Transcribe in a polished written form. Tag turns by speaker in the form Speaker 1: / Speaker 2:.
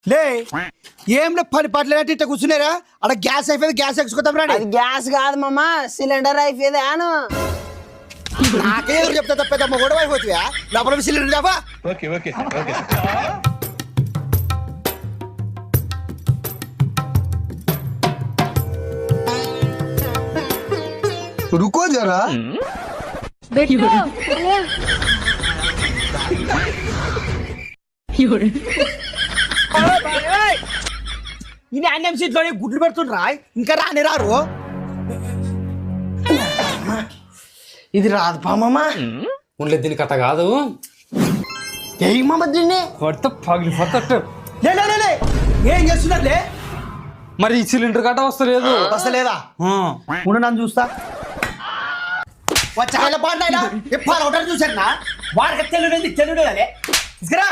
Speaker 1: లే ఏంలే పని పట్లేనట్టు ఇట్లా కూర్చున్నారా అక్కడ గ్యాస్ అయిపోయింది గ్యాస్ ఎక్కించుకుందాం రండి
Speaker 2: అది గ్యాస్ కాదు మామ సిలిండర్ అయిపోయేది అను
Speaker 1: నాకే ఎదురు చెప్తా తప్పేదమ్మ గొడవ అయిపోతుందా లోపల సిలిండర్ లేవా
Speaker 3: रुको जरा
Speaker 1: ఈయన అన్నం సీట్లో గుడ్లు పెడుతుండ్రా ఇంకా రాని రారు
Speaker 2: ఇది రాదు పామమ్మ
Speaker 4: ఉండలేదు దీని కథ కాదు
Speaker 2: ఏయ్ మామ దీన్ని
Speaker 4: కొత్త పగిలిపోతట్టు
Speaker 1: లే లే, లే, లే. ఏం చేస్తున్నారులే
Speaker 4: మరి ఈ సిలిండర్ కట్ట వస్తలేదు
Speaker 1: వస్తలేదా ఉండు నన్ను చూస్తా వచ్చాయినా పాడినా ఎప్పుడు ఒకటి చూసాను వాడికి తెలుగు తెలుగు తీసుకురా